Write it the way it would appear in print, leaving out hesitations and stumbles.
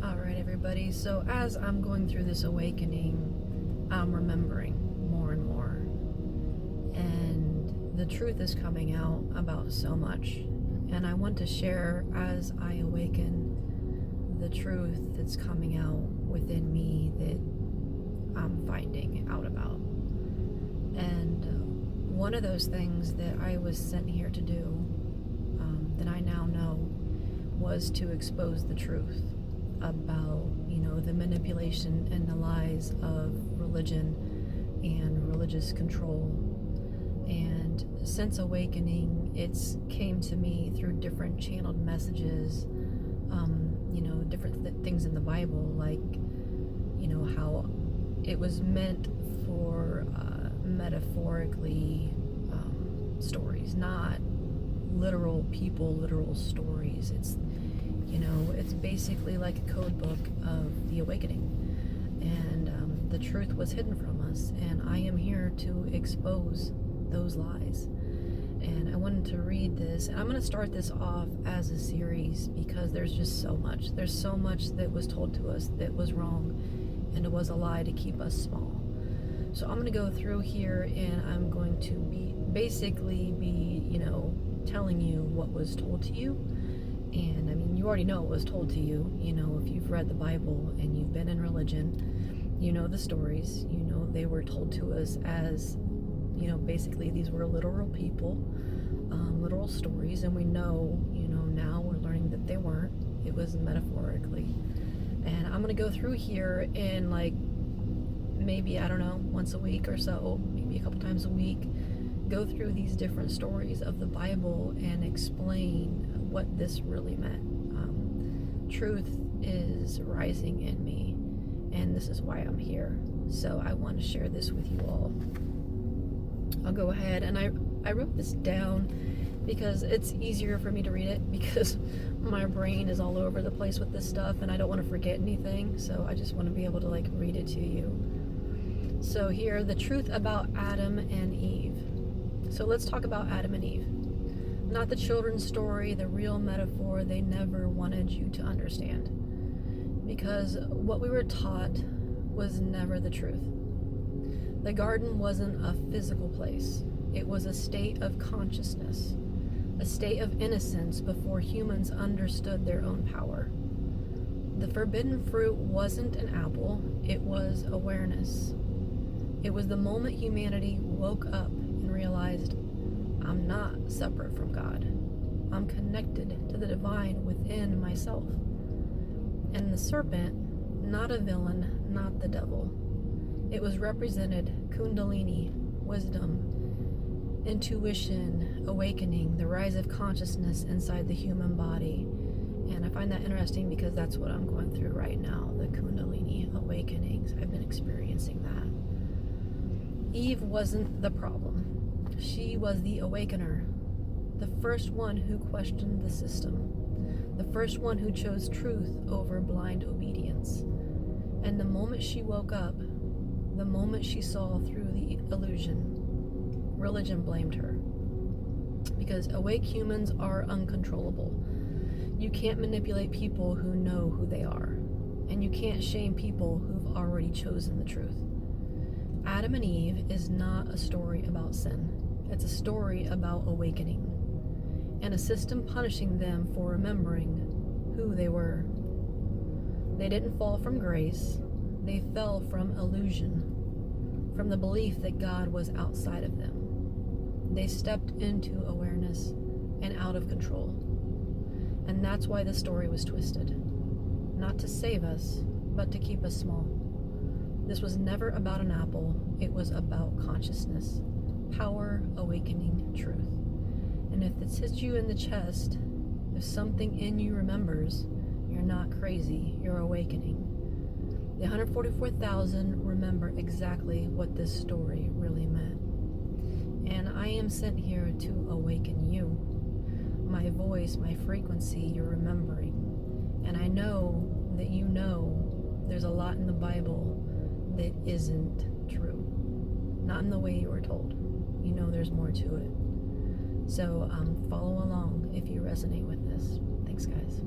Alright, everybody, so as I'm going through this awakening, I'm remembering more and more. And the truth is coming out about so much. And I want to share, as I awaken, the truth that's coming out within me that I'm finding out about. And one of those things that I was sent here to do, that I now know, was to expose the truth about, the manipulation and the lies of religion and religious control. And since awakening, it's came to me through different channeled messages, different things in the Bible, like, how it was meant for metaphorically stories, not literal people, literal stories. It's basically like a code book of the awakening, and the truth was hidden from us, and I am here to expose those lies. And I wanted to read this, and I'm going to start this off as a series because there's just so much. There's so much that was told to us that was wrong, and it was a lie to keep us small. So I'm going to go through here, and I'm going to basically be telling you what was told to you. And I mean, you already know what was told to you, if you've read the Bible and you've been in religion, the stories, they were told to us as, basically these were literal people, literal stories, and we know, now we're learning that they weren't. It was metaphorically. And I'm going to go through here and maybe, I don't know, once a week or so, maybe a couple times a week, go through these different stories of the Bible and explain what this really meant. Truth is rising in me, and this is why I'm here. So I want to share this with you all. I'll go ahead, and I wrote this down because it's easier for me to read it because my brain is all over the place with this stuff and I don't want to forget anything, so I just want to be able to read it to you. So here, the truth about Adam and Eve. So let's talk about Adam and Eve. Not the children's story, the real metaphor they never wanted you to understand. Because what we were taught was never the truth. The garden wasn't a physical place. It was a state of consciousness, a state of innocence before humans understood their own power. The forbidden fruit wasn't an apple, it was awareness. It was the moment humanity woke up and realized, I'm not separate from God. I'm connected to the divine within myself. And the serpent, not a villain, not the devil. It was represented Kundalini, wisdom, intuition, awakening, the rise of consciousness inside the human body. And I find that interesting because that's what I'm going through right now, the Kundalini awakenings. I've been experiencing that. Eve wasn't the problem. She was the awakener, the first one who questioned the system, the first one who chose truth over blind obedience. And the moment she woke up, the moment she saw through the illusion, religion blamed her. Because awake humans are uncontrollable. You can't manipulate people who know who they are, and you can't shame people who've already chosen the truth. Adam and Eve is not a story about sin. It's a story about awakening, and a system punishing them for remembering who they were. They didn't fall from grace. They fell from illusion, from the belief that God was outside of them. They stepped into awareness and out of control. And that's why the story was twisted. Not to save us, but to keep us small. This was never about an apple. It was about consciousness, power, awakening, truth. And if this hits you in the chest, if something in you remembers, you're not crazy, you're awakening. The 144,000 remember exactly what this story really meant. And I am sent here to awaken you. My voice, my frequency, you're remembering. And I know that there's a lot in the Bible that isn't true. Not in the way you were told. There's more to it. So follow along if you resonate with this. Thanks, guys.